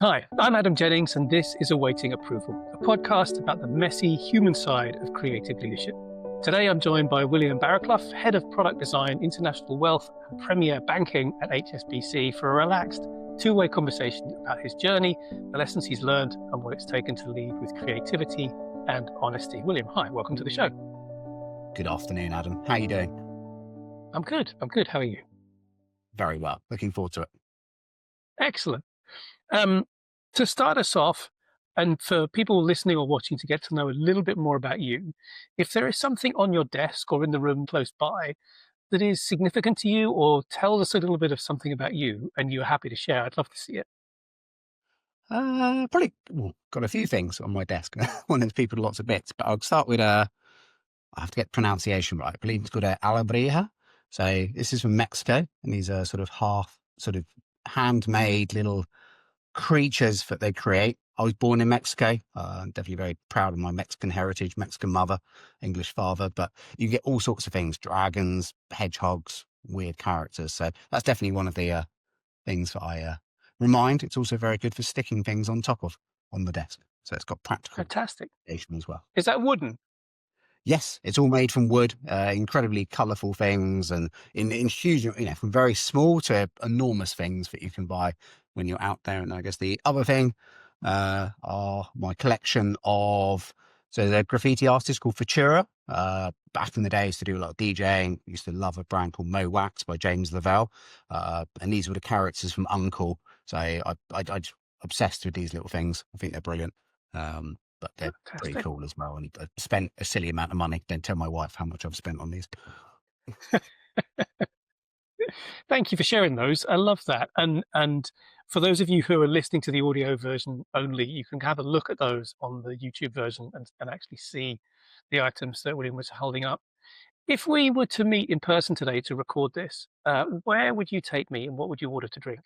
Hi, I'm Adam Jennings, and this is Awaiting Approval, a podcast about the messy human side of creative leadership. Today, I'm joined by William Barraclough, Head of Product Design, International Wealth, and Premier Banking at HSBC, for a relaxed, two-way conversation about his journey, the lessons he's learned, and what it's taken to lead with creativity and honesty. William, hi, welcome to the show. Good afternoon, Adam. How are you doing? I'm good. How are you? Very well. Looking forward to it. Excellent. To start us off, and for people listening or watching to get to know a little bit more about you, if there is something on your desk or in the room close by that is significant to you or tells us a little bit of something about you and you're happy to share, I'd love to see it. Got a few things on my desk. One of people, lots of bits, but I'll start with I have to get pronunciation right. I believe it's called Alabrija. So this is from Mexico, and these are sort of handmade little creatures that they create. I was born in Mexico. I'm definitely very proud of my Mexican heritage, Mexican mother, English father, but you get all sorts of things, dragons, hedgehogs, weird characters. So that's definitely one of the things that I remind. It's also very good for sticking things on the desk. So it's got practical Fantastic. application as well. Is that wooden? Yes, it's all made from wood, incredibly colourful things, and in huge, from very small to enormous things that you can buy when you're out there. And I guess the other thing are my collection of, so they're graffiti artists called Futura. Back in the day, I used to do a lot of DJing. Used to love a brand called Mo Wax by James Lavelle. And these were the characters from Uncle. So I obsessed with these little things. I think they're brilliant. But they're pretty cool as well. And I spent a silly amount of money. Don't tell my wife how much I've spent on these. Thank you for sharing those. I love that. And for those of you who are listening to the audio version only, you can have a look at those on the YouTube version and actually see the items that William was holding up. If we were to meet in person today to record this, where would you take me and what would you order to drink?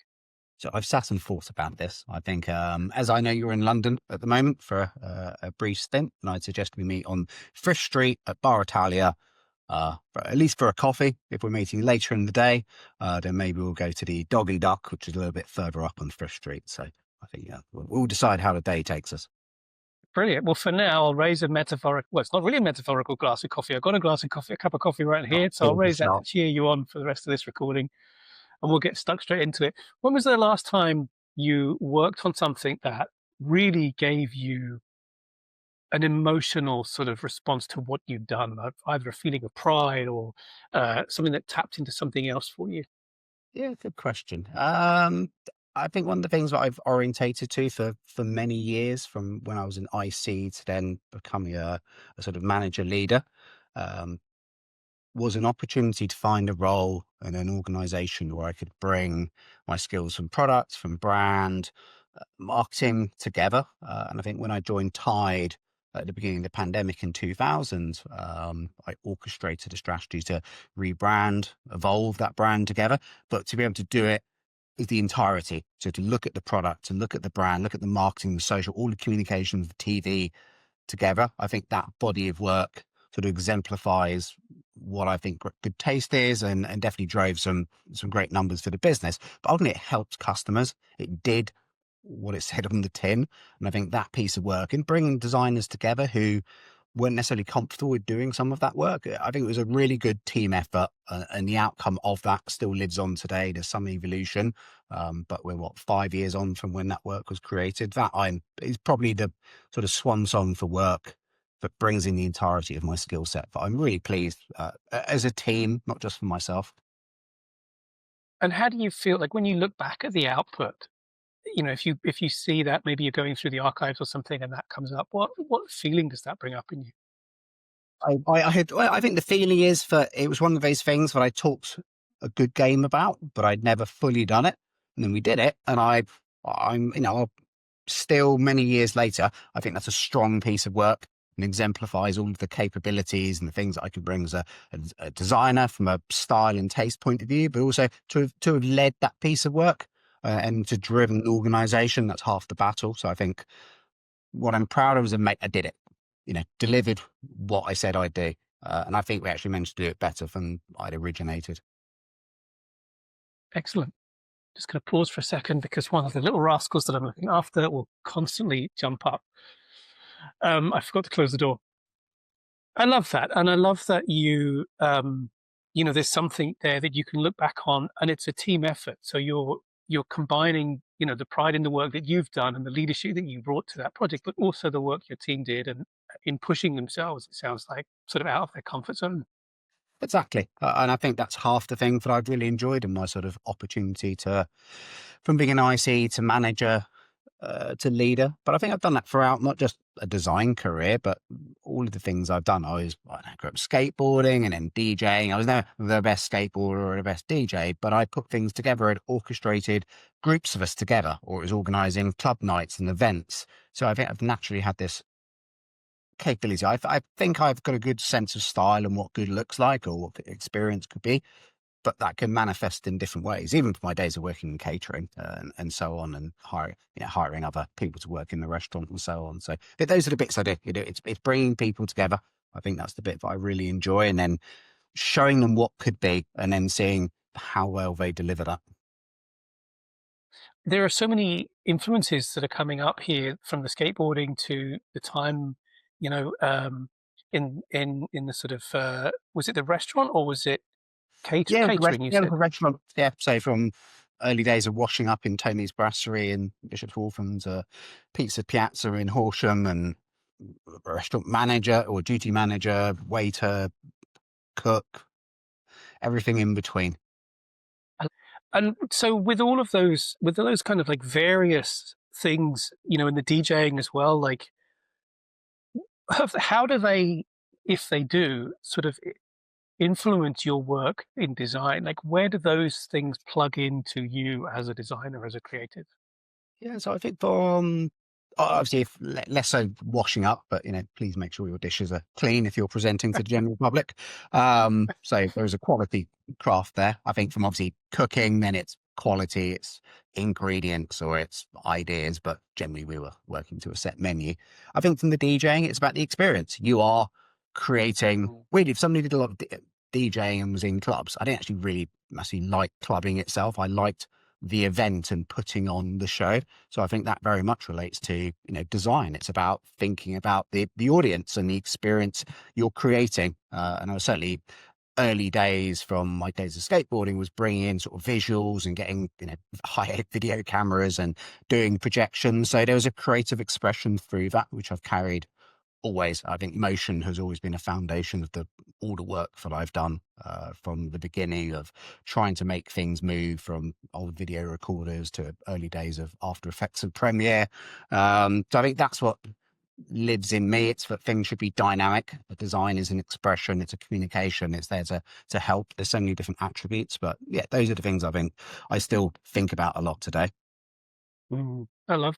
So I've sat and thought about this. I think, as I know you're in London at the moment for a brief stint, and I'd suggest we meet on Frisch Street at Barraclough, at least for a coffee. If we're meeting later in the day, then maybe we'll go to the Doggy Duck, which is a little bit further up on Frisch Street. So I think, we'll decide how the day takes us. Brilliant. Well, for now, I'll raise a metaphorical, well, it's not really a metaphorical glass of coffee. I've got a cup of coffee right here. So I'll raise that to cheer you on for the rest of this recording. And we'll get stuck straight into it. When was the last time you worked on something that really gave you an emotional sort of response to what you've done, either a feeling of pride or something that tapped into something else for you? Yeah, good question. I think one of the things that I've orientated to for many years, from when I was in IC to then becoming a sort of manager leader, was an opportunity to find a role in an organization where I could bring my skills from product, from brand, marketing together. And I think when I joined Tide at the beginning of the pandemic in 2000, I orchestrated a strategy to rebrand, evolve that brand together, but to be able to do it is the entirety. So to look at the product, to look at the brand, look at the marketing, the social, all the communications, the TV together. I think that body of work sort of exemplifies what I think good taste is, and definitely drove some great numbers for the business. But ultimately, it helped customers. It did what it said on the tin. And I think that piece of work and bringing designers together who weren't necessarily comfortable with doing some of that work, I think it was a really good team effort. And the outcome of that still lives on today. There's some evolution, but we're 5 years on from when that work was created. That is probably the sort of swan song for work that brings in the entirety of my skill set. But I'm really pleased as a team, not just for myself. And how do you feel like when you look back at the output? If you see that, maybe you're going through the archives or something and that comes up, what feeling does that bring up in you? I think the feeling is that it was one of those things that I talked a good game about, but I'd never fully done it. And then we did it. And I'm still many years later, I think that's a strong piece of work and exemplifies all of the capabilities and the things that I could bring as a designer from a style and taste point of view, but also to have led that piece of work. And to driven an organization, that's half the battle. So I think what I'm proud of is I did it, delivered what I said I'd do. And I think we actually managed to do it better than I'd originated. Excellent. Just going to pause for a second because one of the little rascals that I'm looking after will constantly jump up. I forgot to close the door. I love that. And I love that there's something there that you can look back on, and it's a team effort. So you're combining, the pride in the work that you've done and the leadership that you brought to that project, but also the work your team did and in pushing themselves, it sounds like, sort of out of their comfort zone. Exactly. And I think that's half the thing that I've really enjoyed in my sort of opportunity from being an IC to manager, to leader. But I think I've done that throughout, not just a design career, but all of the things I've done. I grew up skateboarding and then DJing. I was never the best skateboarder or the best DJ, but I put things together and orchestrated groups of us together, or it was organizing club nights and events. So I think I've naturally had this capability. I think I've got a good sense of style and what good looks like or what experience could be, but that can manifest in different ways, even for my days of working in catering and so on, and hiring other people to work in the restaurant and so on. So those are the bits I do. It's bringing people together. I think that's the bit that I really enjoy, and then showing them what could be, and then seeing how well they deliver that. There are so many influences that are coming up here, from the skateboarding to the time, in the sort of was it the restaurant or was it catering? You Yeah, said. the restaurant. Yeah, so from early days of washing up in Tony's Brasserie in Bishop's Waltham to Pizza Piazza in Horsham, and restaurant manager or duty manager, waiter, cook, everything in between. And so with all of those, with those kind of like various things, in the DJing as well, like how do they, if they do, sort of influence your work in design? Like where do those things plug into you as a designer, as a creative? Yeah, so I think from obviously if less so washing up, but please make sure your dishes are clean if you're presenting to the general public. So there's a quality craft there. I think from obviously cooking, then it's quality, it's ingredients or it's ideas, but generally we were working to a set menu. I think from the DJing, it's about the experience. You are creating. Really, if somebody did a lot of DJing and was in clubs, I didn't actually really massively like clubbing itself. I liked the event and putting on the show. So I think that very much relates to, design. It's about thinking about the audience and the experience you're creating. And I was certainly early days from my days of skateboarding was bringing in sort of visuals and getting, high video cameras and doing projections. So there was a creative expression through that, which I've carried always. I think motion has always been a foundation of all the work that I've done from the beginning of trying to make things move, from old video recorders to early days of After Effects and Premiere. So I think that's what lives in me. It's that things should be dynamic. The design is an expression, it's a communication, it's there to help. There's so many different attributes, but yeah, those are the things I still think about a lot today. I'm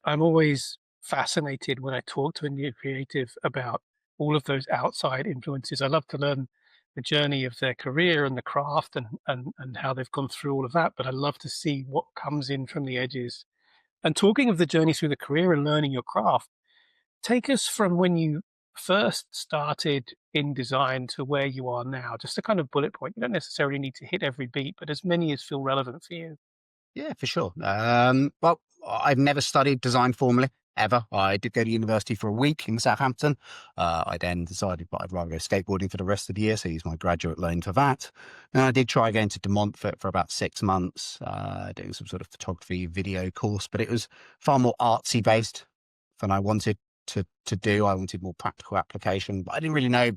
always fascinated when I talk to a new creative about all of those outside influences. I love to learn the journey of their career and the craft and how they've gone through all of that. But I love to see what comes in from the edges. And talking of the journey through the career and learning your craft, take us from when you first started in design to where you are now. Just a kind of bullet point. You don't necessarily need to hit every beat, but as many as feel relevant for you. Yeah, for sure. Well, I've never studied design formally, ever. I did go to university for a week in Southampton. I then decided that I'd rather go skateboarding for the rest of the year, so I used my graduate loan for that. And I did try going to De Montfort for about 6 months, doing some sort of photography video course, but it was far more artsy based than I wanted to do. I wanted more practical application, but I didn't really know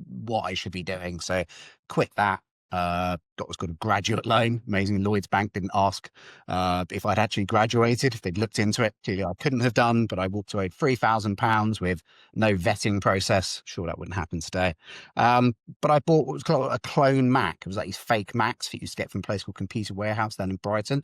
what I should be doing. So quit that. Got what's called a graduate loan. Amazing, Lloyd's Bank didn't ask if I'd actually graduated, if they'd looked into it. Clearly I couldn't have done, but I walked away with £3,000 with no vetting process. Sure, that wouldn't happen today. But I bought what was called a clone Mac. It was like these fake Macs that you used to get from a place called Computer Warehouse down in Brighton.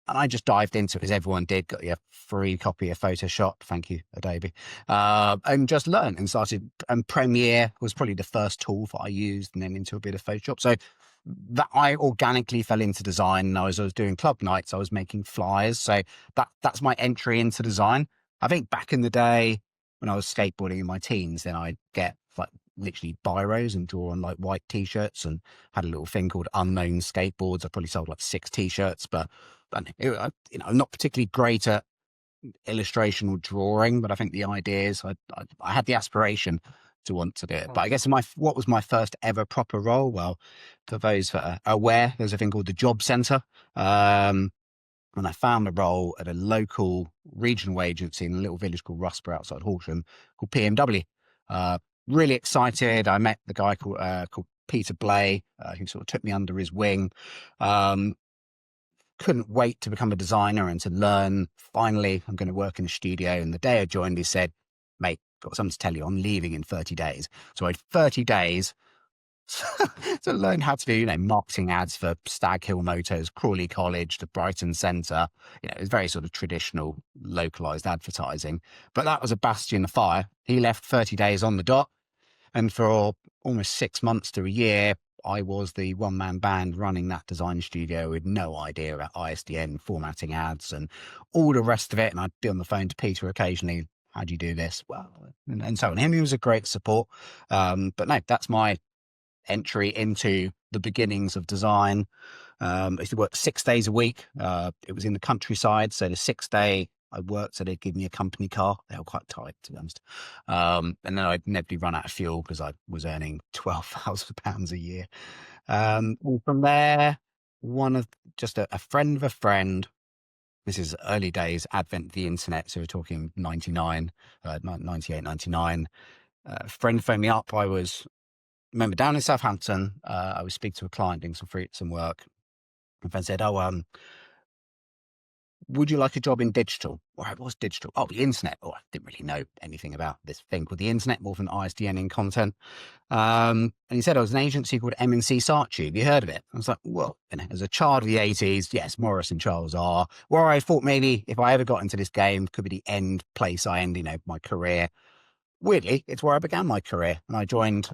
And I just dived into it, as everyone did, got a free copy of Photoshop, thank you, Adobe, and just learned and started. And Premiere was probably the first tool that I used, and then into a bit of Photoshop. So that I organically fell into design. And I was doing club nights, I was making flyers. So that's my entry into design. I think back in the day when I was skateboarding in my teens, then I'd get like literally biros and draw on like white t-shirts, and had a little thing called Unknown Skateboards. I probably sold like 6 t-shirts, but I'm not particularly great at illustration or drawing, but I think the ideas, I had the aspiration to want to do it. But I guess what was my first ever proper role? Well, for those that are aware, there's a thing called the Job Centre. And I found a role at a local regional agency in a little village called Rusper outside Horsham called PMW. Really excited. I met the guy called Peter Blay, who sort of took me under his wing. Couldn't wait to become a designer and to learn. Finally, I'm going to work in a studio. And the day I joined, he said, mate, got something to tell you. I'm leaving in 30 days. So I had 30 days to learn how to do, marketing ads for Stag Hill Motors, Crawley College, the Brighton Centre. It was very sort of traditional, localised advertising. But that was a bastion of fire. He left 30 days on the dot. And for almost 6 months to a year, I was the one-man band running that design studio with no idea about ISDN, formatting ads, and all the rest of it. And I'd be on the phone to Peter occasionally. How do you do this? Well, and so on. He was a great support. But no, that's my entry into the beginnings of design. I used to work 6 days a week. It was in the countryside. So the 6th day I worked, so they'd give me a company car. They were quite tight, to be honest. And then I'd inevitably run out of fuel because I was earning £12,000 a year. From there, a friend of a friend, this is early days, advent of the internet. So we're talking 98, 99. A friend phoned me up. Remember down in Southampton, I was speaking to a client doing some work. My friend said, would you like a job in digital? Or it was digital. Oh, the internet. Oh, I didn't really know anything about this thing called the internet, more than ISDN in content. And he said, it was an agency called M&C Saatchi. Have you heard of it? I was like, well, as a child of the 80s, yes, Morris and Charles are. Where I thought maybe if I ever got into this game, could be the end place I end, my career. Weirdly, it's where I began my career. And I joined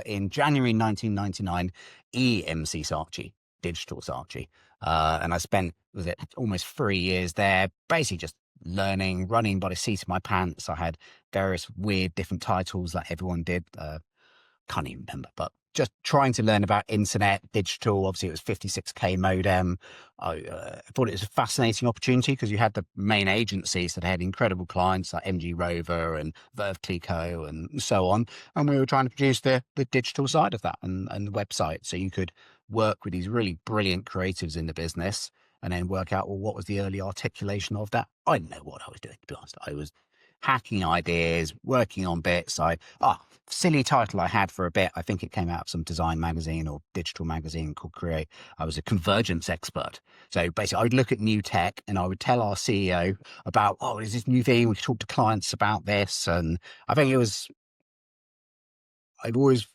in January 1999, M&C Saatchi, Digital Saatchi. And I spent, almost 3 years there, basically just learning, running by the seat of my pants. I had various weird different titles that everyone did. Can't even remember, but just trying to learn about internet, digital. Obviously, it was 56K modem. I thought it was a fascinating opportunity because you had the main agencies that had incredible clients like MG Rover and Verve Clicquot and so on. And we were trying to produce the digital side of that and the website. So you could work with these really brilliant creatives in the business and then work out, well, what was the early articulation of that? I didn't know what I was doing, to be honest. I was hacking ideas, working on bits. Silly title I had for a bit. I think it came out of some design magazine or digital magazine called Create. I was a convergence expert. So basically, I would look at new tech and I would tell our CEO about, is this new thing? We could talk to clients about this. And I think I've always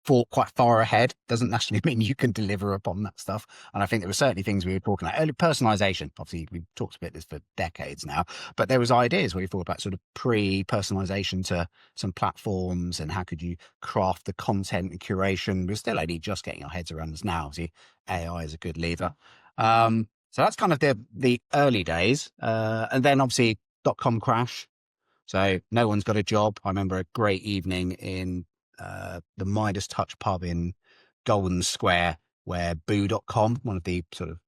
thought quite far ahead. Doesn't necessarily mean you can deliver upon that stuff. And I think there were certainly things we were talking about. Early personalization. Obviously, we've talked about this for decades now, but there was ideas where you thought about sort of pre-personalization to some platforms and how could you craft the content and curation. We're still only just getting our heads around this now. See, AI is a good lever. So that's kind of the early days. And then obviously .com crash. So no one's got a job. I remember a great evening in the Midas Touch pub in Golden Square where Boo.com, one of the sort of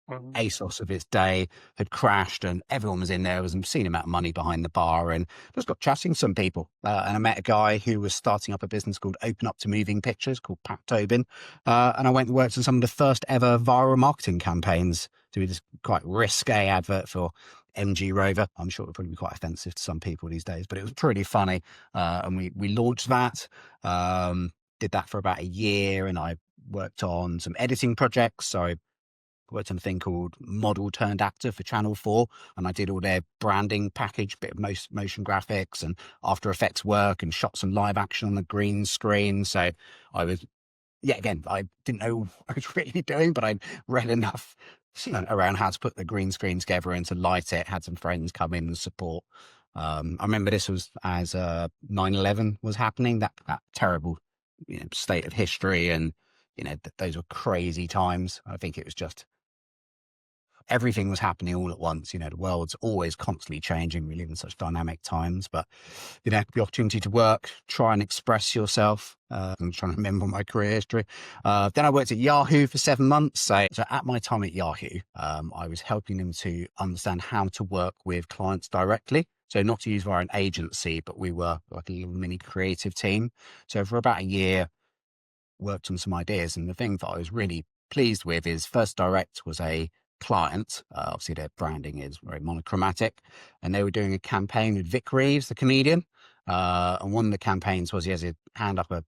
ASOS of its day, had crashed and everyone was in there. There was an obscene amount of money behind the bar and just got chatting to some people. And I met a guy who was starting up a business called Open Up to Moving Pictures called Pat Tobin. And I went and worked on some of the first ever viral marketing campaigns to be this quite risque advert for MG Rover. I'm sure it would probably be quite offensive to some people these days, but it was pretty funny. And we launched that, did that for about a year, and I worked on some editing projects. So I worked on a thing called Model Turned Actor for Channel 4, and I did all their branding package, bit of motion graphics and After Effects work, and shot some live action on the green screen. So I was, again, I didn't know what I was really doing, but I read enough around how to put the green screen together and to light it, had some friends come in and support. I remember this was as 9/11 was happening, that terrible state of history, and those were crazy times. I think it was just everything was happening all at once. The world's always constantly changing. We live in such dynamic times, but the opportunity to work, try and express yourself. I'm trying to remember my career history. Then I worked at Yahoo for 7 months. So at my time at Yahoo, I was helping them to understand how to work with clients directly. So not to use via an agency, but we were like a little mini creative team. So for about a year, worked on some ideas. And the thing that I was really pleased with is First Direct was a client. Obviously, their branding is very monochromatic. And they were doing a campaign with Vic Reeves, the comedian. And one of the campaigns was he has to hand up a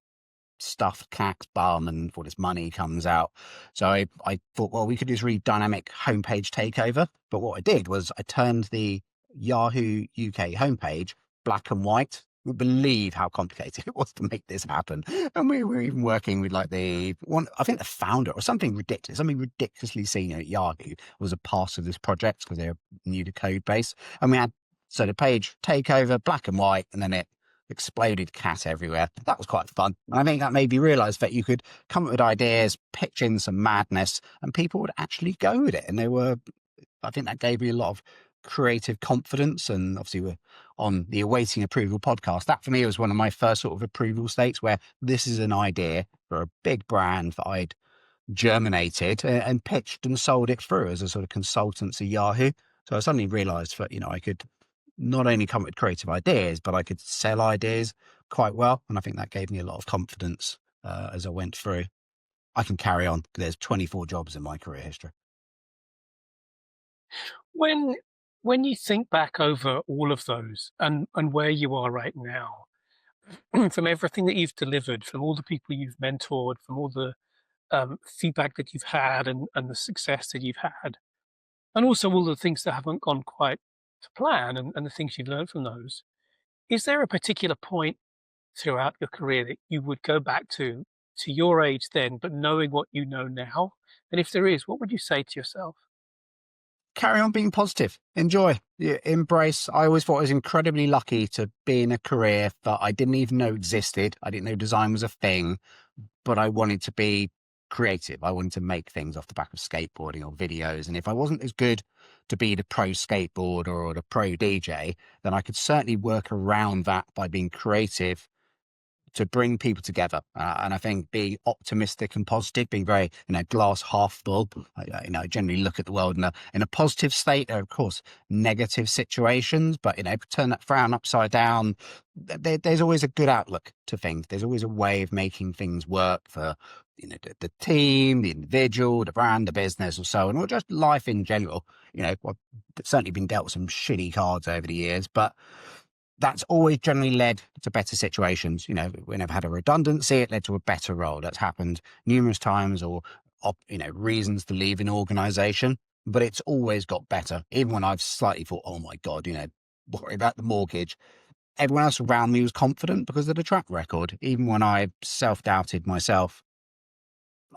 stuffed cat's bum and all this money comes out. So I thought, well, we could do this really dynamic homepage takeover. But what I did was I turned the Yahoo UK homepage black and white. You would believe how complicated it was to make this happen. And we were even working with like the founder or something ridiculously senior at Yahoo was a part of this project because they're new to code base. And we had, so the page takeover, black and white, and then it exploded cat everywhere. That was quite fun. And I think that made me realize that you could come up with ideas, pitch in some madness, and people would actually go with it. And I think that gave me a lot of creative confidence. And obviously we're on the Awaiting Approval podcast. That for me was one of my first sort of approval states where this is an idea for a big brand that I'd germinated and pitched and sold it through as a sort of consultant to Yahoo. So I suddenly realized that, I could not only come up with creative ideas, but I could sell ideas quite well. And I think that gave me a lot of confidence as I went through. I can carry on. There's 24 jobs in my career history. When you think back over all of those and where you are right now, from everything that you've delivered, from all the people you've mentored, from all the feedback that you've had and the success that you've had, and also all the things that haven't gone quite to plan and the things you've learned from those, is there a particular point throughout your career that you would go back to your age then, but knowing what you know now? And if there is, what would you say to yourself? Carry on being positive. Enjoy. Embrace. I always thought I was incredibly lucky to be in a career that I didn't even know existed. I didn't know design was a thing, but I wanted to be creative. I wanted to make things off the back of skateboarding or videos. And if I wasn't as good to be the pro skateboarder or the pro DJ, then I could certainly work around that by being creative to bring people together. And I think being optimistic and positive, being very, glass half full, I generally look at the world in a positive state. There are, of course, negative situations, but, turn that frown upside down. There's always a good outlook to things. There's always a way of making things work for, the team, the individual, the brand, the business or so on, or just life in general. I've certainly been dealt some shitty cards over the years, but that's always generally led to better situations. We never had a redundancy. It led to a better role. That's happened numerous times or, reasons to leave an organization, but it's always got better. Even when I've slightly thought, oh my God, worry about the mortgage. Everyone else around me was confident because of the track record. Even when I self-doubted myself,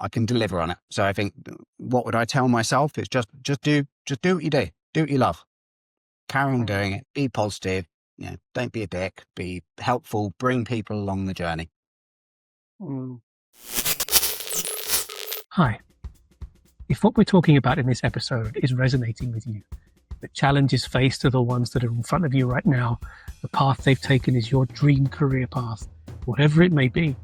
I can deliver on it. So I think, what would I tell myself? It's just do what you do. Do what you love. Carry on doing it. Be positive. Don't be a dick, be helpful, bring people along the journey. Hi. If what we're talking about in this episode is resonating with you, the challenges faced are the ones that are in front of you right now, the path they've taken is your dream career path, whatever it may be,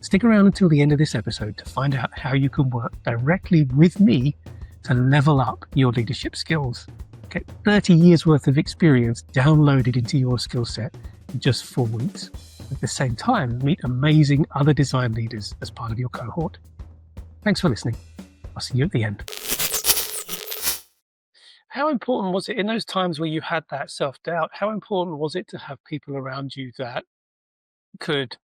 stick around until the end of this episode to find out how you can work directly with me to level up your leadership skills. Get 30 years worth of experience downloaded into your skill set in just 4 weeks. At the same time, meet amazing other design leaders as part of your cohort. Thanks for listening. I'll see you at the end. How important was it in those times where you had that self-doubt? How important was it to have people around you that could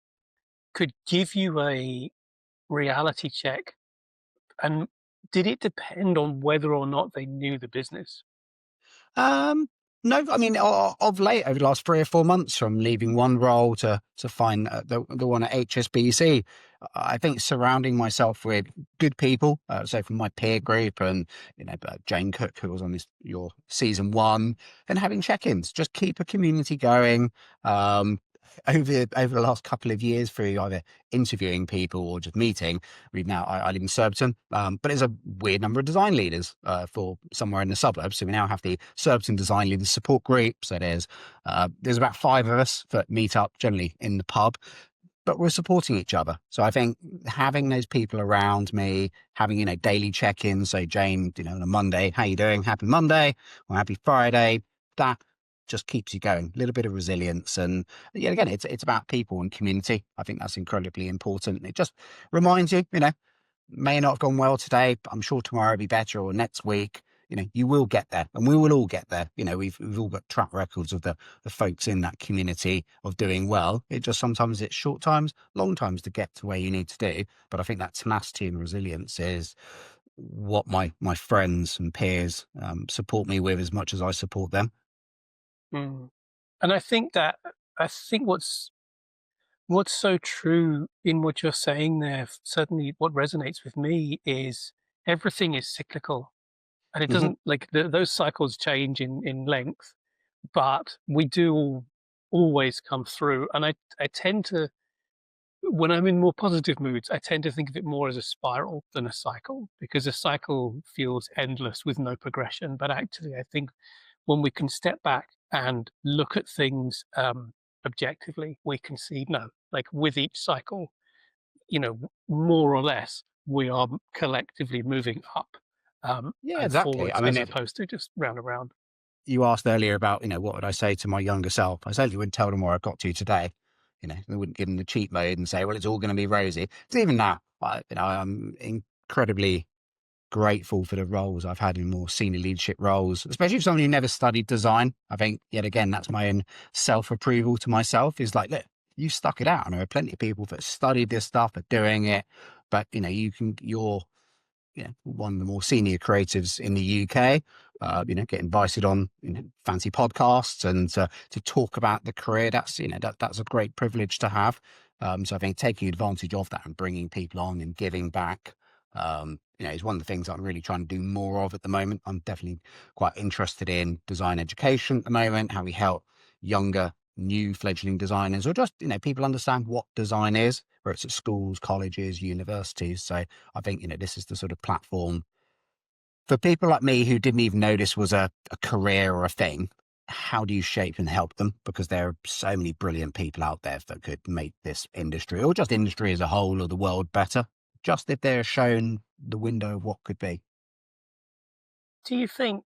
give you a reality check? And did it depend on whether or not they knew the business? No, I mean, of late, over the last 3 or 4 months, from leaving one role to find the one at HSBC, I think surrounding myself with good people, so from my peer group and, Jane Cook, who was on your season 1, and having check-ins, just keep a community going. over the last couple of years through either interviewing people or just meeting. I live in Surbiton, but there's a weird number of design leaders for somewhere in the suburbs. So we now have the Surbiton Design Leaders Support Group. So there's about 5 of us that meet up generally in the pub, but we're supporting each other. So I think having those people around me, having, daily check-ins, say, Jane, on a Monday, how you doing? Happy Monday or happy Friday, that just keeps you going. A little bit of resilience. And yeah, again, it's about people and community. I think that's incredibly important. It just reminds you, may not have gone well today, but I'm sure tomorrow will be better, or next week. You will get there, and we will all get there. We've all got track records of the folks in that community of doing well. It just sometimes it's short times, long times to get to where you need to do. But I think that tenacity and resilience is what my friends and peers support me with as much as I support them. Mm. And I think what's so true in what you're saying there, certainly what resonates with me, is everything is cyclical, and it Hmm. doesn't, like, those cycles change in length, but we do always come through. And I tend to, when I'm in more positive moods, I tend to think of it more as a spiral than a cycle, because a cycle feels endless with no progression. But actually, I think when we can step back and look at things objectively, we can see, no, like, with each cycle, more or less, we are collectively moving up Yeah, and exactly. forwards, I mean, as opposed to just round and round. you asked earlier about, what would I say to my younger self? I certainly wouldn't tell them where I got to today. I wouldn't give them the cheat mode and say, well, it's all going to be rosy. Because even now, I'm incredibly grateful for the roles I've had in more senior leadership roles, especially for someone who never studied design. I think, yet again, that's my own self-approval to myself, is like, look, you stuck it out. And there are plenty of people that studied this stuff, are doing it, but you're one of the more senior creatives in the UK, get invited on, fancy podcasts and to talk about the career. That's, that's a great privilege to have. So I think taking advantage of that and bringing people on and giving back, is one of the things I'm really trying to do more of at the moment. I'm definitely quite interested in design education at the moment, how we help younger, new fledgling designers, or just, people understand what design is, whether it's at schools, colleges, universities. So I think, this is the sort of platform for people like me who didn't even know this was a career or a thing. How do you shape and help them? Because there are so many brilliant people out there that could make this industry, or just industry as a whole, or the world better, just if they're shown the window of what could be. Do you think,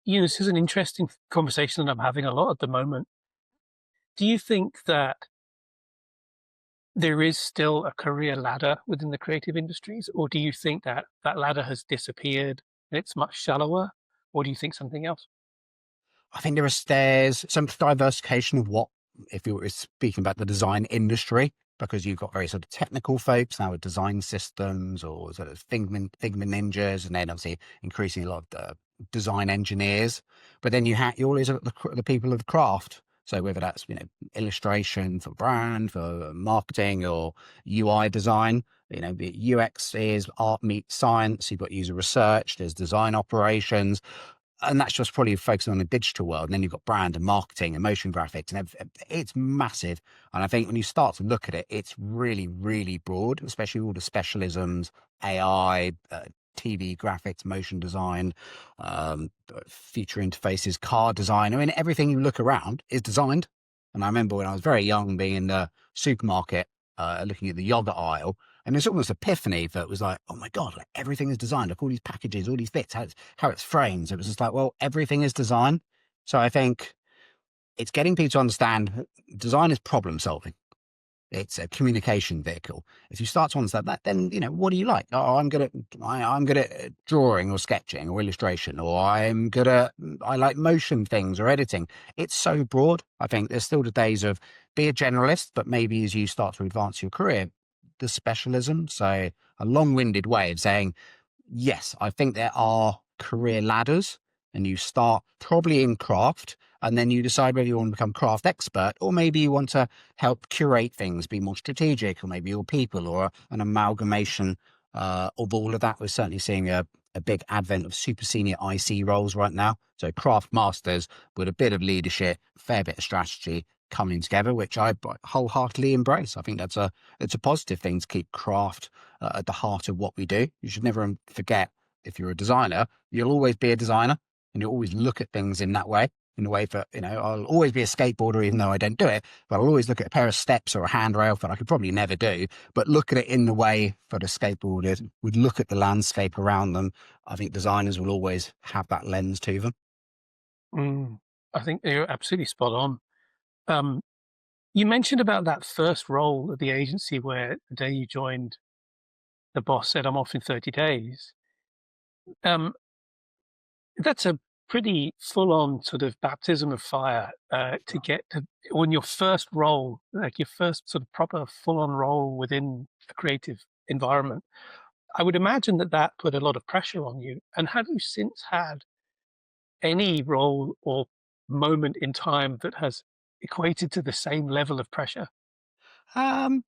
this is an interesting conversation that I'm having a lot at the moment. Do you think that there is still a career ladder within the creative industries, or do you think that that ladder has disappeared and it's much shallower, or do you think something else? I think there's some diversification of what, if you were speaking about the design industry, because you've got very sort of technical folks now with design systems or sort of Figma ninjas, and then obviously increasing a lot of the design engineers. But then you always have the people of the craft. So whether that's, illustration for brand, for marketing, or UI design, UX is art meets science. You've got user research, there's design operations, and that's just probably focusing on the digital world. And then you've got brand and marketing and motion graphics, and it's massive. And I think when you start to look at it, it's really, really broad, especially all the specialisms, AI, TV graphics, motion design, future interfaces, car design. I mean, everything you look around is designed. And I remember when I was very young being in the supermarket, looking at the yogurt aisle, and there's almost epiphany that was like, oh my God, like everything is designed, like all these packages, all these bits, how it's framed. It was just like, well, everything is designed. So I think it's getting people to understand design is problem solving. It's a communication vehicle. If you start to understand that, then, what do you like? Oh, I'm good at drawing or sketching or illustration, or I like motion things or editing. It's so broad. I think there's still the days of be a generalist, but maybe as you start to advance your career, the specialism. So a long-winded way of saying, yes, I think there are career ladders, and you start probably in craft, and then you decide whether you want to become craft expert, or maybe you want to help curate things, be more strategic, or maybe your people, or an amalgamation of all of that. We're certainly seeing a big advent of super senior IC roles right now. So craft masters with a bit of leadership, fair bit of strategy, coming together, which I wholeheartedly embrace. I think it's a positive thing to keep craft at the heart of what we do. You should never forget, if you're a designer, you'll always be a designer, and you'll always look at things in that way. In a way that, I'll always be a skateboarder, even though I don't do it, but I'll always look at a pair of steps or a handrail that I could probably never do, but look at it in the way that a skateboarder would look at the landscape around them. I think designers will always have that lens to them. I think you're absolutely spot on. You mentioned about that first role at the agency where the day you joined, the boss said, "I'm off in 30 days." Um, that's a pretty full-on sort of baptism of fire to get to on your first role, like your first sort of proper full-on role within a creative environment. I would imagine that that put a lot of pressure on you. And have you since had any role or moment in time that has equated to the same level of pressure? Um,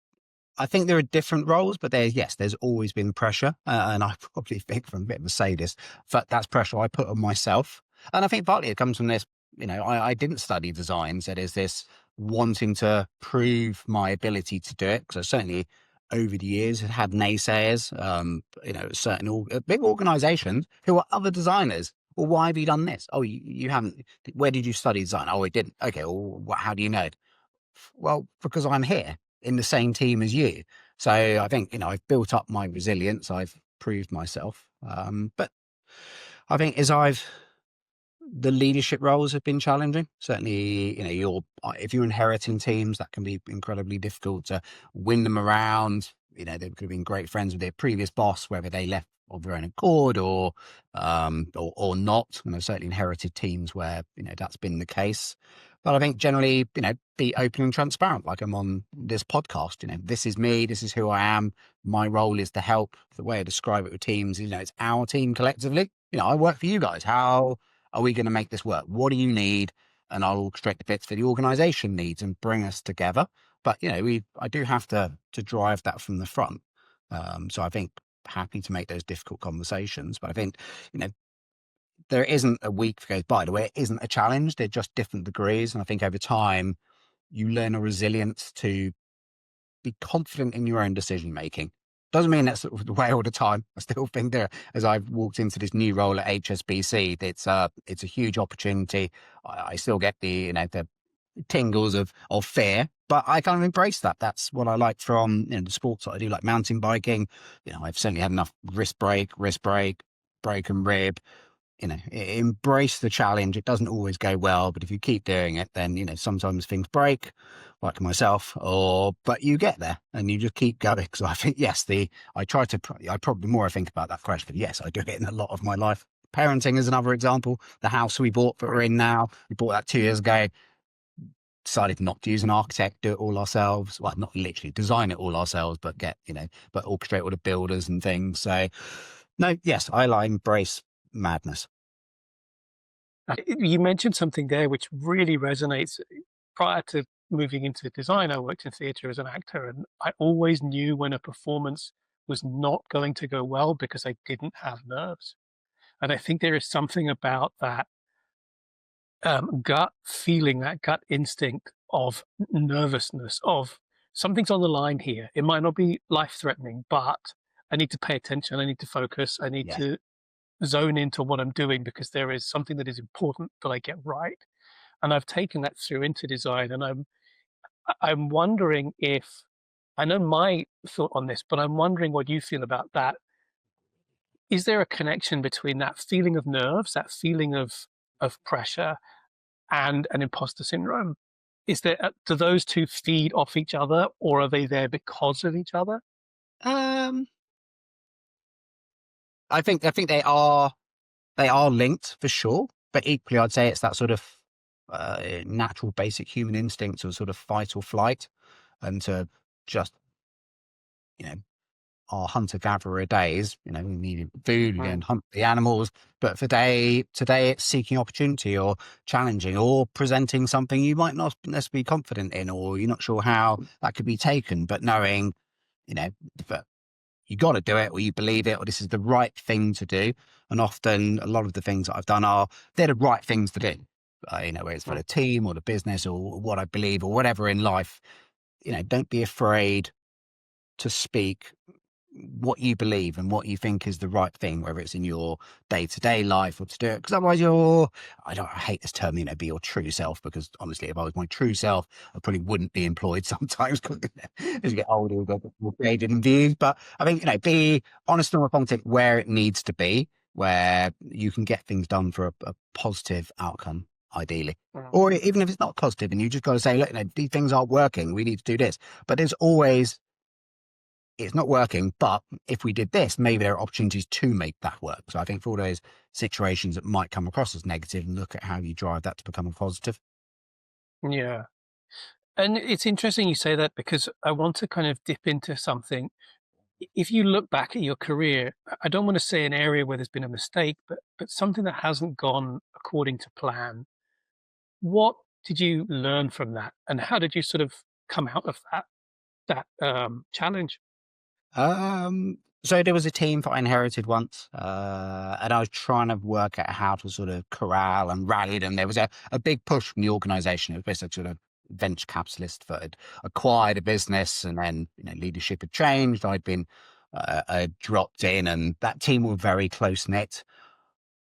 I think there are different roles, but there's always been pressure. And I probably think, from a bit of a sadist, but that's pressure I put on myself. And I think partly it comes from this, I didn't study design. So there's this wanting to prove my ability to do it. Because I certainly over the years had naysayers, certain big organizations who are other designers. Well, why have you done this? Oh, you haven't. Where did you study design? Oh, I didn't. Okay. Well, how do you know? Well, because I'm here in the same team as you. So I think, I've built up my resilience. I've proved myself. But I think the leadership roles have been challenging. Certainly, if you're inheriting teams, that can be incredibly difficult to win them around. They could have been great friends with their previous boss, whether they left of their own accord or not. And I've certainly inherited teams where, that's been the case. But I think generally, be open and transparent. Like I'm on this podcast, this is me, this is who I am. My role is to help. The way I describe it with teams, it's our team collectively. I work for you guys. How are we going to make this work? What do you need? And I'll orchestrate the bits that the organization needs and bring us together. But, I do have to drive that from the front. So I think happy to make those difficult conversations. But I think, there isn't a week that goes by where it isn't a challenge. They're just different degrees. And I think over time, you learn a resilience to be confident in your own decision making. Doesn't mean that's the way all the time. I still think as I've walked into this new role at HSBC, it's a huge opportunity. I still get the tingles of fear, but I kind of embrace that. That's what I like from the sports that I do, like mountain biking. I've certainly had enough wrist break, broken rib. Embrace the challenge. It doesn't always go well, but if you keep doing it, then, sometimes things break, like myself, but you get there and you just keep going. So I think, yes, I probably more I think about that question. Yes, I do it in a lot of my life. Parenting is another example. The house we bought that we're in now, we bought that 2 years ago, decided not to use an architect, do it all ourselves. Well, not literally design it all ourselves, but but orchestrate all the builders and things. So no, yes, I embrace madness. You mentioned something there which really resonates. Prior to moving into design, I worked in theatre as an actor, and I always knew when a performance was not going to go well because I didn't have nerves. And I think there is something about that gut feeling, that gut instinct of nervousness, of something's on the line here. It might not be life-threatening, but I need to pay attention. I need to focus. I need to zone into what I'm doing because there is something that is important that I get right. And I've taken that through into design. And I'm wondering if, I know my thought on this, but I'm wondering what you feel about that. Is there a connection between that feeling of nerves, that feeling of pressure, and an imposter syndrome? Do those two feed off each other, or are they there because of each other? I think they are linked for sure, but equally I'd say it's that sort of natural basic human instinct of sort of fight or flight, and to just our hunter-gatherer days, we needed food and hunt the animals, but today it's seeking opportunity or challenging or presenting something you might not necessarily be confident in, or you're not sure how that could be taken, but knowing that you got to do it, or you believe it, or this is the right thing to do. And often a lot of the things that I've done they're the right things to do. whether it's for Mm. the team or the business or what I believe or whatever in life, don't be afraid to speak what you believe and what you think is the right thing, whether it's in your day-to-day life or to do it. Because otherwise I hate this term, be your true self, because honestly, if I was my true self, I probably wouldn't be employed sometimes as you get older, we've got more creative views. But I think, be honest and authentic where it needs to be, where you can get things done for a positive outcome, ideally. Mm. Or even if it's not positive and you just got to say, look, these things aren't working, we need to do this. But there's always, it's not working, but if we did this, maybe there are opportunities to make that work. So I think for all those situations that might come across as negative, and look at how you drive that to become a positive. Yeah. And it's interesting you say that, because I want to kind of dip into something. If you look back at your career, I don't want to say an area where there's been a mistake, but something that hasn't gone according to plan. What did you learn from that, and how did you sort of come out of that challenge? So there was a team that I inherited once, and I was trying to work out how to sort of corral and rally them. There was a big push from the organization. It was basically sort of venture capitalist that had acquired a business, and then leadership had changed. I'd been dropped in, and that team were very close knit.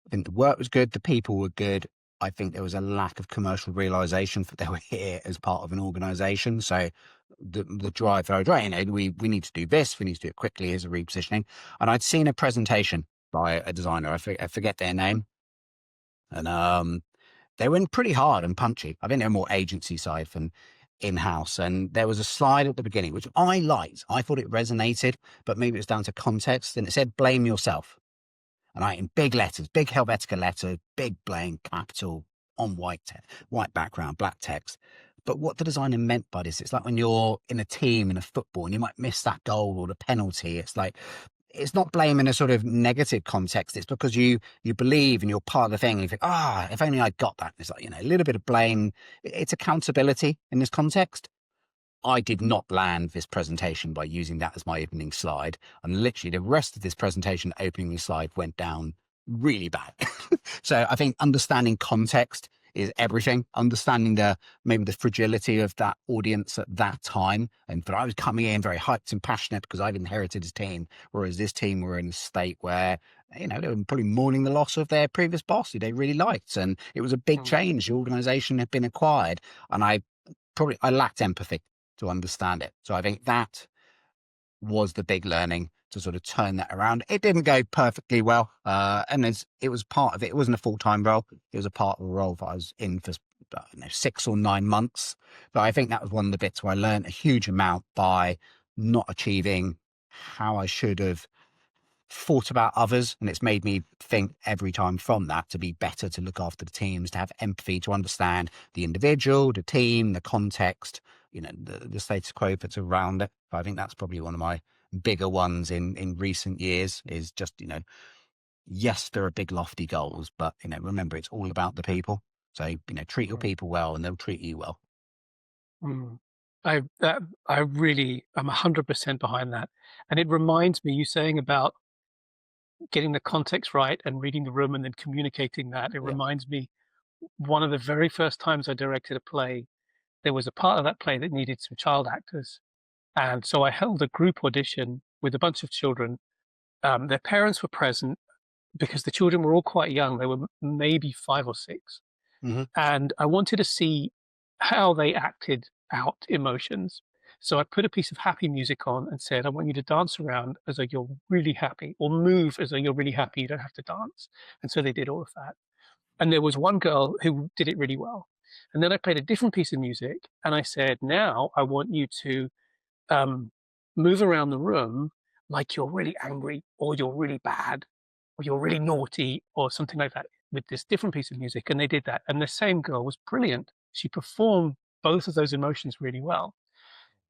I think the work was good, the people were good. I think there was a lack of commercial realization that they were here as part of an organization. So the drive for, right, we need to do this, we need to do it quickly as a repositioning. And I'd seen a presentation by a designer, I forget their name. And they went pretty hard and punchy. I think they're more agency side than in-house. And there was a slide at the beginning, which I liked. I thought it resonated, but maybe it was down to context. And it said, blame yourself. And in big letters, big Helvetica letter, big blame, capital, on white background, black text. But what the designer meant by this, it's like when you're in a team in a football and you might miss that goal or the penalty. It's like, it's not blame in a sort of negative context. It's because you believe and you're part of the thing. And you think, if only I got that. It's like, a little bit of blame. It's accountability in this context. I did not land this presentation by using that as my opening slide. And literally the rest of this presentation opening slide went down really bad. So I think understanding context is everything. Understanding maybe the fragility of that audience at that time. But I was coming in very hyped and passionate because I've inherited his team, whereas this team were in a state where, they were probably mourning the loss of their previous boss who they really liked. And it was a big Mm. change. The organization had been acquired. And I lacked empathy to understand it. So I think that was the big learning to sort of turn that around. It didn't go perfectly well. And it was part of it. It wasn't a full-time role. It was a part of a role that I was in for 6 or 9 months. But I think that was one of the bits where I learned a huge amount by not achieving how I should have thought about others, and it's made me think every time from that to be better, to look after the teams, to have empathy, to understand the individual, the team, the context, the status quo that's around it. I think that's probably one of my bigger ones in recent years, is just, yes, there are big lofty goals, but remember, it's all about the people. So treat your Mm. people well and they'll treat you well. Mm. I really, I'm 100% behind that. And it reminds me, you saying about getting the context right and reading the room and then communicating that. It Yeah. reminds me, one of the very first times I directed a play, there was a part of that play that needed some child actors. And so I held a group audition with a bunch of children. Their parents were present because the children were all quite young. They were maybe 5 or 6. Mm-hmm. And I wanted to see how they acted out emotions. So I put a piece of happy music on and said, I want you to dance around as though you're really happy, or move as though you're really happy. You don't have to dance. And so they did all of that. And there was one girl who did it really well. And then I played a different piece of music and I said, now I want you to um, move around the room like you're really angry, or you're really bad, or you're really naughty, or something like that, with this different piece of music. And they did that. And the same girl was brilliant. She performed both of those emotions really well.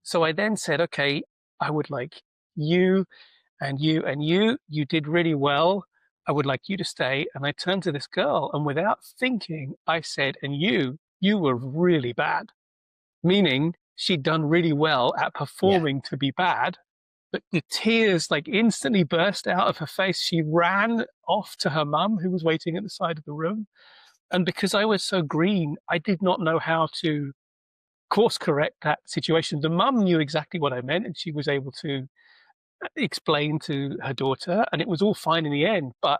So I then said, okay, I would like you and you and you did really well. I would like you to stay. And I turned to this girl, and without thinking, I said, and you were really bad, meaning she'd done really well at Yeah. performing to be bad. But the tears like instantly burst out of her face. She ran off to her mum, who was waiting at the side of the room. And because I was so green, I did not know how to course correct that situation. The mum knew exactly what I meant, and she was able to explain to her daughter, and it was all fine in the end. But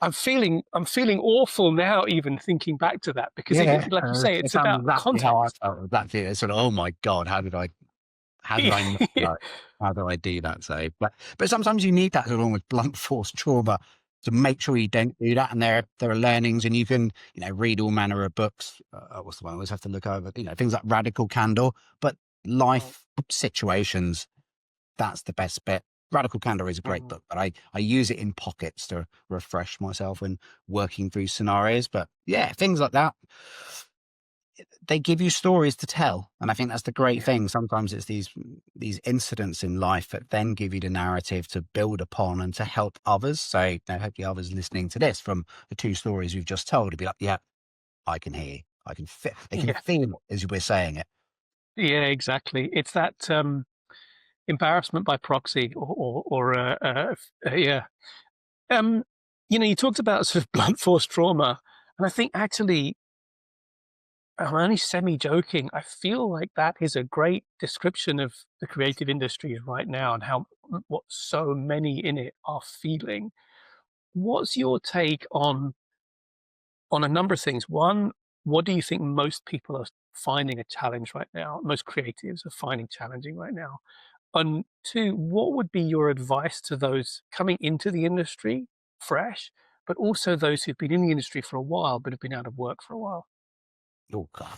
I'm feeling awful now, even thinking back to that, because like you say, it's It sounds about exactly how I context. felt with that feeling. It's sort of, oh my God, how did I not Yeah, know? How do I do that? So, but sometimes you need that sort of almost blunt force trauma to make sure you don't do that. And there are learnings, and you can, read all manner of books. What's the one I always have to look over? Things like Radical Candor, but life situations, that's the best bit. Radical Candor is a great book, but I use it in pockets to refresh myself when working through scenarios. But yeah, things like that, they give you stories to tell, and I think that's the great thing. Sometimes it's these incidents in life that then give you the narrative to build upon and to help others. So hopefully others listening to this from the two stories we've just told to be like, yeah, I can hear you. I can feel. They can yeah, feel it as we're saying it. yeah, exactly. It's that embarrassment by proxy, yeah. Um, you talked about sort of blunt force trauma, and I think actually, I'm only semi-joking. I feel like that is a great description of the creative industry right now, and how what so many in it are feeling. What's your take on a number of things? One, what do you think most people are finding a challenge right now? Most creatives are finding challenging right now. And two, what would be your advice to those coming into the industry fresh, but also those who've been in the industry for a while but have been out of work for a while? Oh God,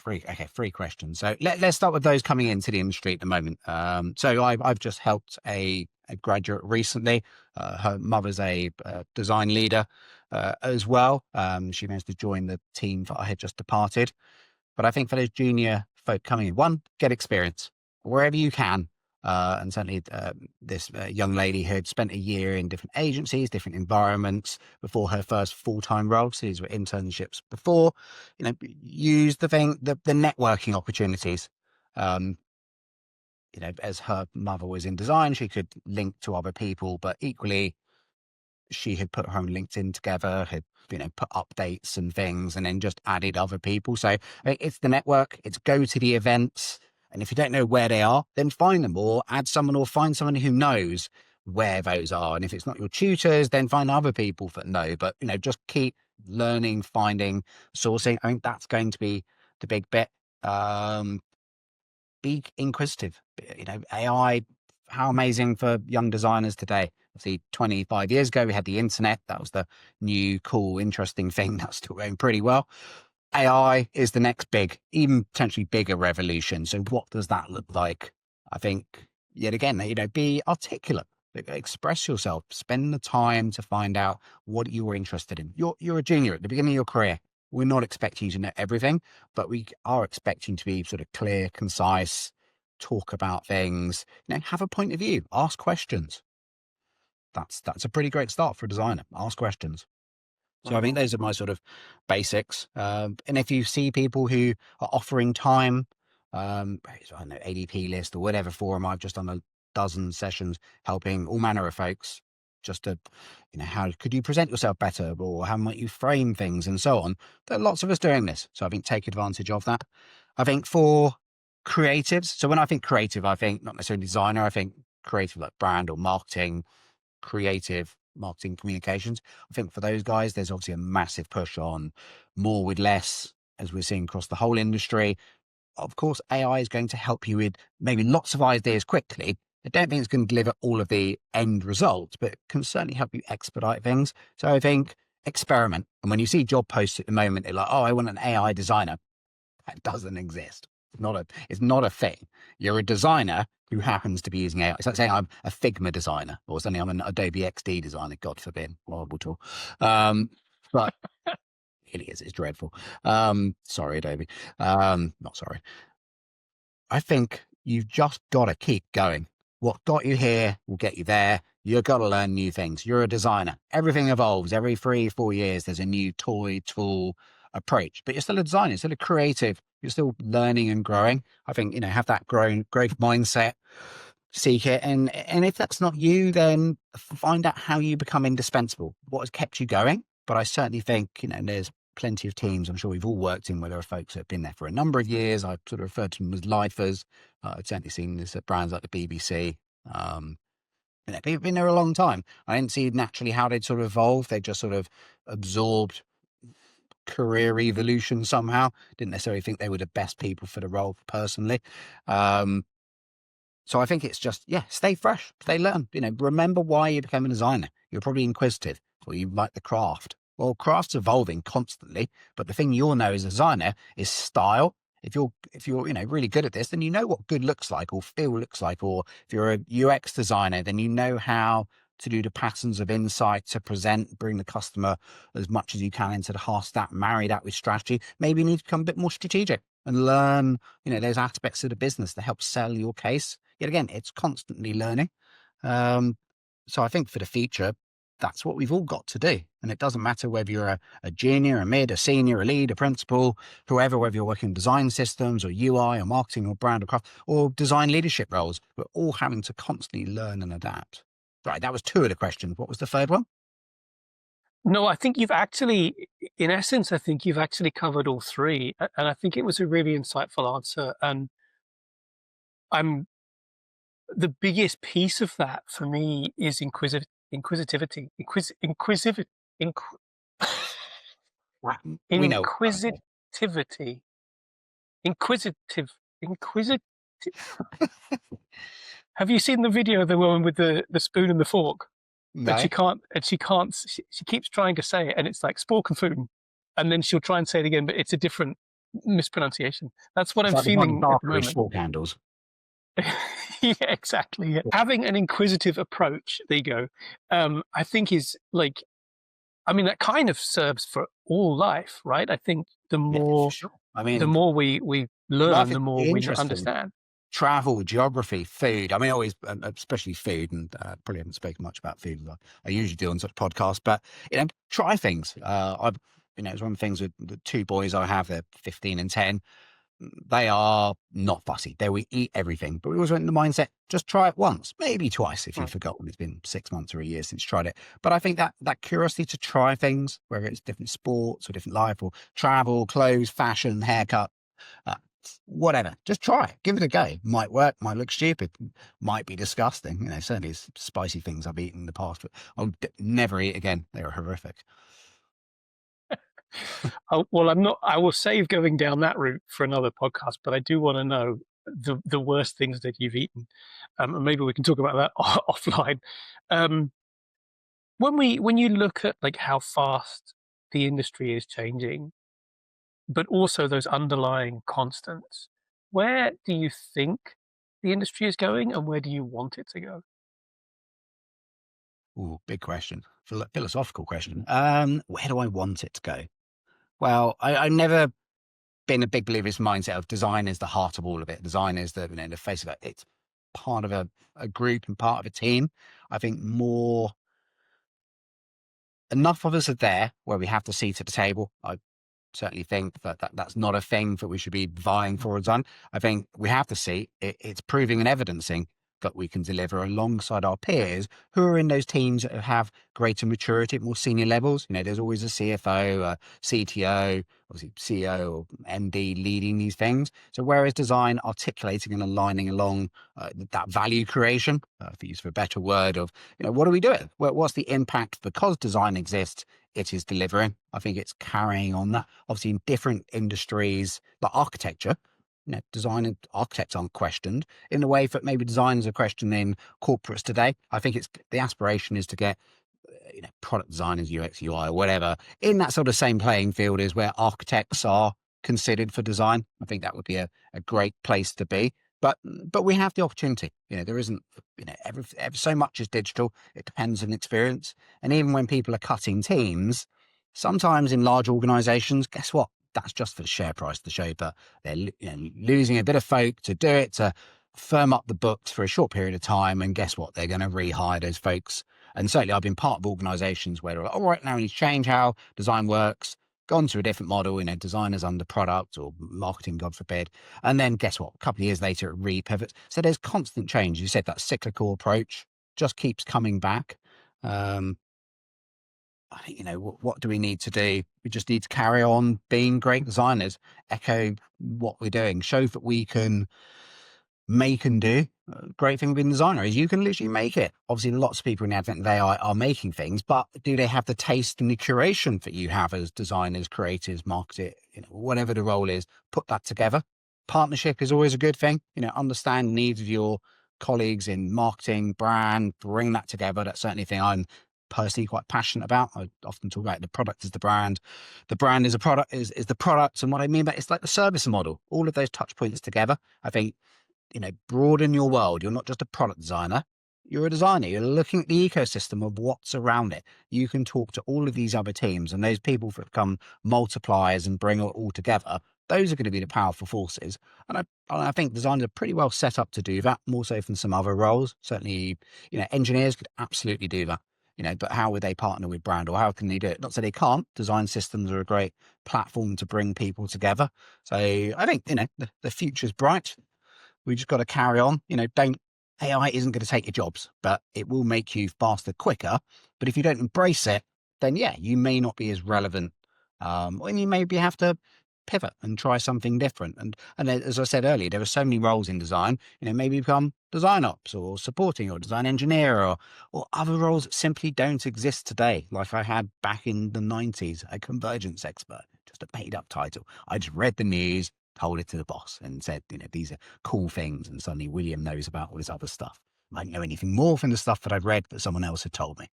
three questions. So let's start with those coming into the industry at the moment. So I've just helped a graduate recently. Her mother's a design leader as well. She managed to join the team that I had just departed. But I think for those junior folk coming in, one, get experience wherever you can. And certainly this young lady who had spent a year in different agencies, different environments before her first full-time role. So these were internships before, use the networking opportunities. Um, as her mother was in design, she could link to other people, but equally she had put her own LinkedIn together, had put updates and things, and then just added other people. So it's the network. It's go to the events, and if you don't know where they are, then find them or add someone or find someone who knows where those are. And if it's not your tutors, then find other people that know. But just keep learning, finding, sourcing. I think that's going to be the big bit. Be inquisitive. AI, how amazing for young designers today. See, 25 years ago, we had the internet. That was the new, cool, interesting thing that's still going pretty well. AI is the next big, even potentially bigger revolution. So what does that look like? I think, yet again, be articulate, express yourself, spend the time to find out what you're interested in. You're a junior at the beginning of your career. We're not expecting you to know everything, but we are expecting to be sort of clear, concise, talk about things, have a point of view, ask questions. That's a pretty great start for a designer. Ask questions. So I think those are my sort of basics. And if you see people who are offering time, I don't know, ADP list or whatever forum, I've just done a dozen sessions helping all manner of folks just to, how could you present yourself better or how might you frame things and so on. There are lots of us doing this. So I think take advantage of that. I think for creatives, so when I think creative, I think not necessarily designer, I think creative like brand or marketing, creative marketing communications. I think for those guys, there's obviously a massive push on more with less, as we're seeing across the whole industry. Of course, AI is going to help you with maybe lots of ideas quickly. I don't think it's going to deliver all of the end results, but it can certainly help you expedite things. So I think experiment. And when you see job posts at the moment, they're like, oh, I want an AI designer. That doesn't exist. It's not a thing. You're a designer who happens to be using AI. It's like saying I'm a Figma designer or suddenly I'm an Adobe XD designer. God forbid, horrible tool. But it is. It's dreadful. Sorry, Adobe. Not sorry. I think you've just got to keep going. What got you here will get you there. You've got to learn new things. You're a designer. Everything evolves. Every 3-4 years, there's a new toy, tool, approach. But you're still a designer. You're still a creative. You're still learning and growing. I think, have that growth mindset, seek it. And if that's not you, then find out how you become indispensable. What has kept you going? But I certainly think, there's plenty of teams I'm sure we've all worked in where there are folks that have been there for a number of years. I sort of referred to them as lifers. I've certainly seen this at brands like the BBC. People have been there a long time. I didn't see naturally how they'd sort of evolved. They just sort of absorbed career evolution somehow. Didn't necessarily think they were the best people for the role personally. So I think it's just, stay fresh, stay learn. Remember why you became a designer. You're probably inquisitive or you like the craft. Well, craft's evolving constantly, but the thing you'll know as a designer is style. If you're really good at this, then you know what good looks like or feel looks like. Or if you're a UX designer, then you know how to do the patterns of insight to present, bring the customer as much as you can into the heart stack, marry that with strategy. Maybe you need to become a bit more strategic and learn, those aspects of the business that help sell your case. Yet again, it's constantly learning. So I think for the future, that's what we've all got to do. And it doesn't matter whether you're a junior, a mid, a senior, a lead, a principal, whoever, whether you're working in design systems or UI or marketing or brand or craft or design leadership roles, we're all having to constantly learn and adapt. Right, that was 2 of the questions. What was the third one? No, I think you've actually, in essence, covered all 3. And I think it was a really insightful answer. And the biggest piece of that for me is inquisitivity. We know. Inquisitive. Have you seen the video of the woman with the spoon and the fork? No. She keeps trying to say it, and it's like spork and food, and then she'll try and say it again, but it's a different mispronunciation. That's what I'm feeling at the moment. Fork handles. Yeah, exactly. Yeah. Having an inquisitive approach, there you go, I think is like, that kind of serves for all life, right? I think the more, sure. the more we learn, the more we understand. Travel, geography, food. Always, especially food, and probably haven't spoken much about food. I usually do on such podcasts, but try things. It's one of the things with the 2 boys I have. They're 15 and 10. They are not fussy. They will eat everything, but we always went in the mindset, just try it once, maybe twice if you've forgotten. It's been 6 months or a year since you tried it. But I think that curiosity to try things, whether it's different sports or different life or travel, clothes, fashion, haircut, whatever, just try it, give it a go. Might work, might look stupid, might be disgusting. Certainly spicy things I've eaten in the past, but I'll never eat again. They are horrific. Well, I will save going down that route for another podcast, but I do want to know the worst things that you've eaten. And maybe we can talk about that offline. When you look at like how fast the industry is changing, but also those underlying constants, where do you think the industry is going and where do you want it to go? Ooh, big question. Philosophical question. Where do I want it to go? Well, I've never been a big believer in this mindset of design is the heart of all of it. Design is the face of it. It's part of a group and part of a team. I think enough of us are there where we have to seat at the table. I certainly think that's not a thing that we should be vying for or done. I think we have to see it's proving and evidencing that we can deliver alongside our peers who are in those teams that have greater maturity at more senior levels. There's always a CFO, a CTO, obviously CEO or MD leading these things. So whereas design articulating and aligning along that value creation, for use of a better word of, what are we doing? What's the impact because design exists? It is delivering. I think it's carrying on that. Obviously in different industries like architecture, design and architects aren't questioned in the way that maybe designers are questioned in corporates today. I think it's the aspiration is to get product designers, UX, UI, or whatever in that sort of same playing field as where architects are considered for design. I think that would be a great place to be. But we have the opportunity. There isn't so much is digital. It depends on experience. And even when people are cutting teams, sometimes in large organizations, guess what? That's just for the share price to show, but they're losing a bit of folk to do it, to firm up the books for a short period of time. And guess what? They're going to rehire those folks. And certainly I've been part of organizations where they're like, all right, now we need to change how design works, gone to a different model, designers under product or marketing, God forbid. And then guess what? A couple of years later, it repivots. So there's constant change. You said that cyclical approach just keeps coming back. I think, what do we need to do? We just need to carry on being great designers, echo what we're doing, show that we can make and do. Great thing with being a designer is you can literally make it. Obviously, lots of people in the advent of AI are making things, but do they have the taste and the curation that you have as designers, creators, marketers, whatever the role is? Put that together. Partnership is always a good thing. Understand the needs of your colleagues in marketing, brand, bring that together. That's certainly a thing I'm personally quite passionate about. I often talk about the product is the brand is a product, is the product. And what I mean by it's like the service model, all of those touch points together. I think, broaden your world. You're not just a product designer. You're a designer. You're looking at the ecosystem of what's around it. You can talk to all of these other teams, and those people that become multipliers and bring it all together. Those are going to be the powerful forces. And I think designers are pretty well set up to do that, more so than some other roles. Certainly, engineers could absolutely do that. But how would they partner with brand, or how can they do it? Not so they can't. Design systems are a great platform to bring people together. So I think, the future's bright. We just got to carry on. AI isn't going to take your jobs, but it will make you faster, quicker. But if you don't embrace it, then yeah, you may not be as relevant. And you maybe have to pivot and try something different. And as I said earlier, there are so many roles in design, maybe become design ops or supporting or design engineer or other roles that simply don't exist today. Like I had back in the 90s, a convergence expert, just a made up title. I just read the news, told it to the boss and said, these are cool things. And suddenly William knows about all this other stuff. I didn't know anything more from the stuff that I'd read that someone else had told me.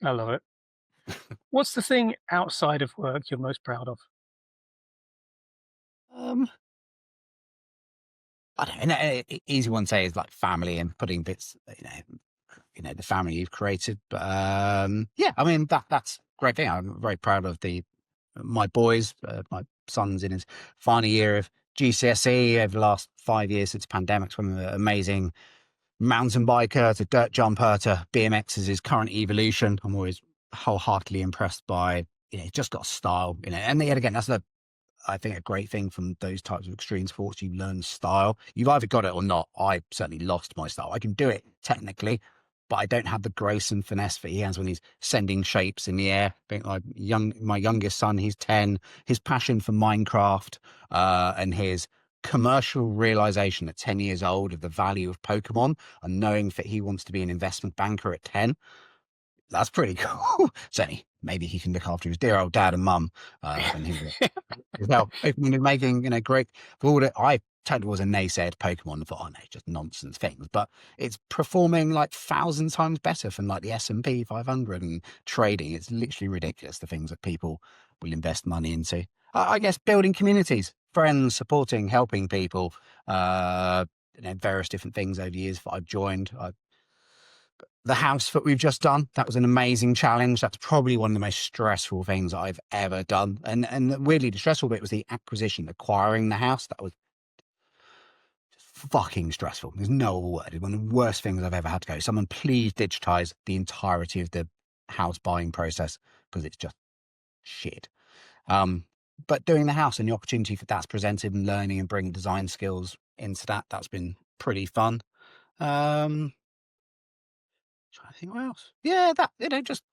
I love it. What's the thing outside of work you're most proud of? I don't know. Easy one to say is like family and putting bits, the family you've created. But yeah, I mean that's a great thing. I'm very proud of my boys. My son's in his final year of GCSE over the last 5 years since the pandemic. From an amazing mountain biker to dirt jumper to BMX is his current evolution. I'm always wholeheartedly impressed by, just got style, and yet again, that's I think a great thing from those types of extreme sports. You learn style. You've either got it or not. I certainly lost my style. I can do it technically, but I don't have the grace and finesse that he has when he's sending shapes in the air. I think my youngest son, he's 10, his passion for Minecraft and his commercial realization at 10 years old of the value of Pokemon and knowing that he wants to be an investment banker at 10. That's pretty cool. Certainly, maybe he can look after his dear old dad and mum. And he's making, great. For all that, I totally was a naysayer to Pokemon and thought, oh no, just nonsense things. But it's performing like 1,000 times better than like the S&P 500 and trading. It's literally ridiculous, the things that people will invest money into. I guess building communities, friends, supporting, helping people, various different things over the years that I've joined. The house that we've just done, that was an amazing challenge. That's probably one of the most stressful things I've ever done. And weirdly, the stressful bit was the acquiring the house. That was just fucking stressful. There's no other word. It's one of the worst things I've ever had to go. Someone please digitize the entirety of the house buying process because it's just shit. But doing the house and the opportunity for that's presented and learning and bringing design skills into that's been pretty fun. Trying to think what else. Yeah, just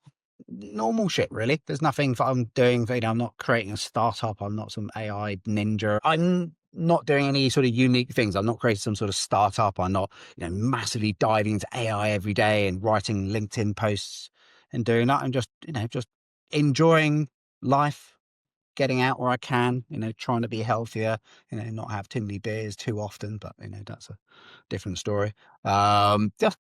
normal shit, really. There's nothing that I'm doing. I'm not creating a startup. I'm not some AI ninja. I'm not doing any sort of unique things. I'm not creating some sort of startup. I'm not, massively diving into AI every day and writing LinkedIn posts and doing that. I'm just, just enjoying life, getting out where I can, trying to be healthier, not have too many beers too often, but, that's a different story. Just,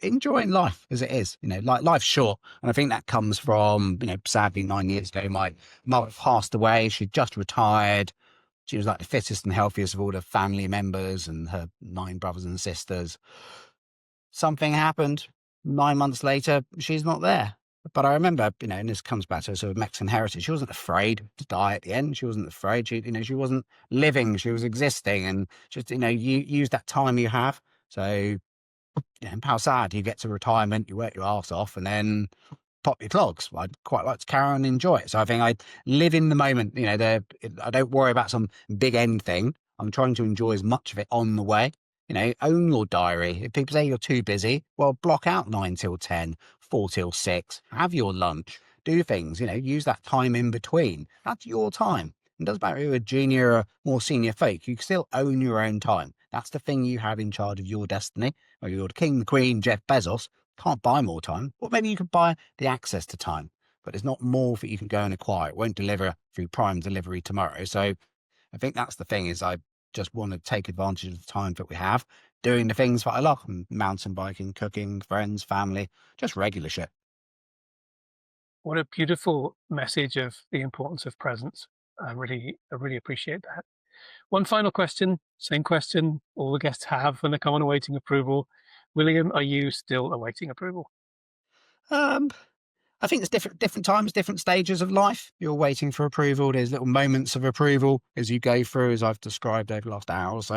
enjoying life as it is, like life's short. And I think that comes from, sadly 9 years ago, my mother passed away. She just retired. She was like the fittest and healthiest of all the family members and her 9 brothers and sisters. Something happened 9 months later, she's not there. But I remember, and this comes back to sort of Mexican heritage. She wasn't afraid to die at the end. She wasn't afraid. She, she wasn't living. She was existing, and just, you use that time you have. So, how sad you get to retirement, you work your ass off, and then pop your clogs. I'd quite like to carry on and enjoy it. So I think I live in the moment. I don't worry about some big end thing. I'm trying to enjoy as much of it on the way. Own your diary. If people say you're too busy, well, block out 9 till 10, 4 till 6, have your lunch, do things, use that time in between. That's your time. It doesn't matter if you're a junior or more senior folk, you can still own your own time. That's the thing you have in charge of your destiny. Or you're the king, the queen, Jeff Bezos, can't buy more time. Or maybe you could buy the access to time, but there's not more that you can go and acquire. It won't deliver through Prime delivery tomorrow. So I think that's the thing, is I just want to take advantage of the time that we have, doing the things that I love, mountain biking, cooking, friends, family, just regular shit. What a beautiful message of the importance of presence. I really appreciate that. One final question, same question all the guests have when they come on awaiting approval. William, are you still awaiting approval? I think there's different times, different stages of life. You're waiting for approval. There's little moments of approval as you go through, as I've described over the last hour or so.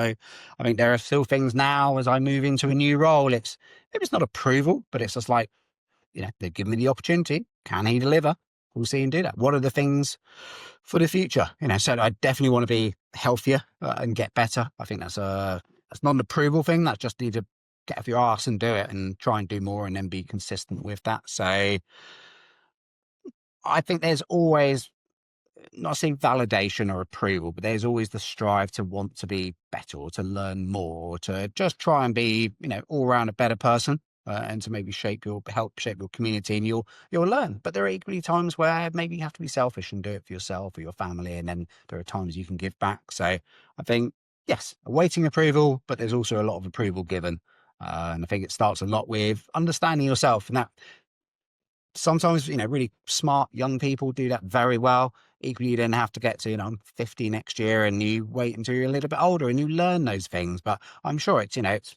I think there are still things now as I move into a new role. Maybe it's not approval, but it's just like, they've given me the opportunity. Can he deliver? We'll see him do that. What are the things for the future? So I definitely want to be healthier and get better. I think that's not an approval thing. That's just need to get off your arse and do it and try and do more and then be consistent with that. So I think there's always, not saying validation or approval, but there's always the strive to want to be better or to learn more or to just try and be, all around a better person. And to maybe help shape your community, and you'll learn. But there are equally times where maybe you have to be selfish and do it for yourself or your family, and then there are times you can give back. So I think, yes, awaiting approval, but there's also a lot of approval given. And I think it starts a lot with understanding yourself, and that sometimes, really smart young people do that very well. Equally, you then have to get to, I'm 50 next year, and you wait until you're a little bit older and you learn those things. But I'm sure it's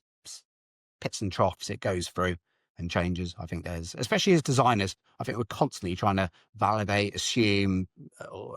pits and troughs it goes through and changes. I think especially as designers, I think we're constantly trying to validate, assume,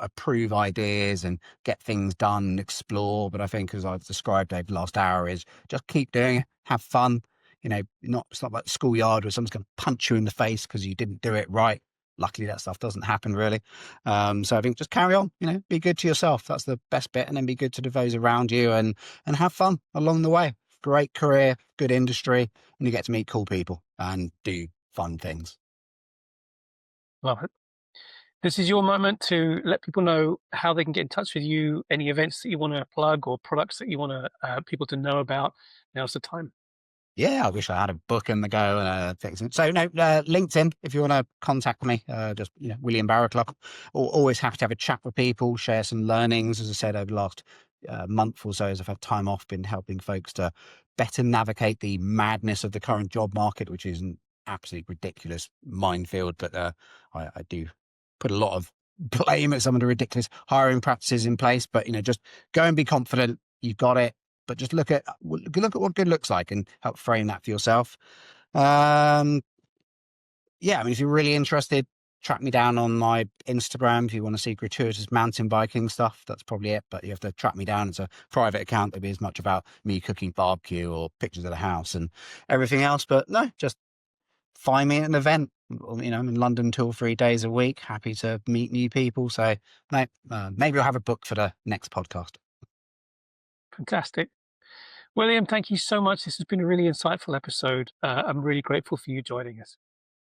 approve ideas and get things done and explore. But I think, as I've described over the last hour, is just keep doing it, have fun. It's not like the schoolyard where someone's going to punch you in the face because you didn't do it right. Luckily, that stuff doesn't happen really. So I think just carry on, be good to yourself. That's the best bit. And then be good to those around you and have fun along the way. Great career, good industry, and you get to meet cool people and do fun things. Love it. This is your moment to let people know how they can get in touch with you, any events that you want to plug or products that you want people to know about. Now's the time. Yeah, I wish I had a book in the go and things. So LinkedIn, if you want to contact me, just William Barraclough. Always happy to have a chat with people, share some learnings. As I said, over the last month or so, as I've had time off, been helping folks to better navigate the madness of the current job market, which is an absolutely ridiculous minefield. But I do put a lot of blame at some of the ridiculous hiring practices in place. But just go and be confident. You've got it. But just look at what good looks like and help frame that for yourself. If you're really interested, track me down on my Instagram if you want to see gratuitous mountain biking stuff. That's probably it. But you have to track me down. It's a private account. It'll be as much about me cooking barbecue or pictures of the house and everything else. But no, just find me at an event. I'm in London 2 or 3 days a week. Happy to meet new people. So maybe I'll have a book for the next podcast. Fantastic. William, thank you so much. This has been a really insightful episode. I'm really grateful for you joining us.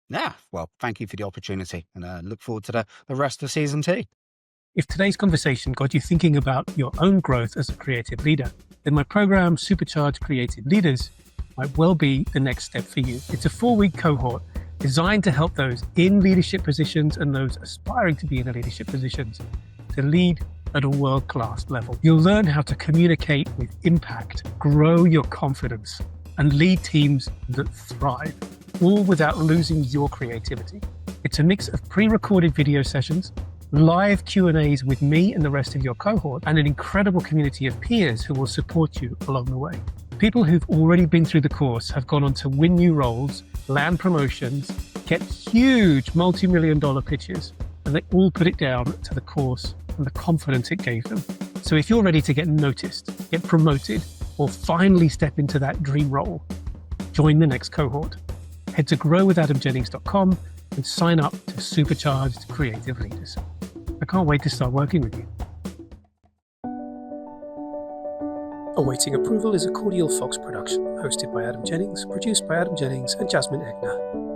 Yeah, well, thank you for the opportunity, and look forward to the rest of season 2. If today's conversation got you thinking about your own growth as a creative leader, then my program, Supercharged Creative Leaders, might well be the next step for you. It's a 4-week cohort designed to help those in leadership positions and those aspiring to be in the leadership positions to lead at a world-class level. You'll learn how to communicate with impact, grow your confidence, and lead teams that thrive, all without losing your creativity. It's a mix of pre-recorded video sessions, live Q&As with me and the rest of your cohort, and an incredible community of peers who will support you along the way. People who've already been through the course have gone on to win new roles, land promotions, get huge multi-million-dollar pitches, and they all put it down to the course and the confidence it gave them. So if you're ready to get noticed, get promoted, or finally step into that dream role, join the next cohort. Head to growwithadamjennings.com and sign up to Supercharged Creative Leaders. I can't wait to start working with you. Awaiting Approval is a Cordial Fox production, hosted by Adam Jennings, produced by Adam Jennings and Jasmine Egner.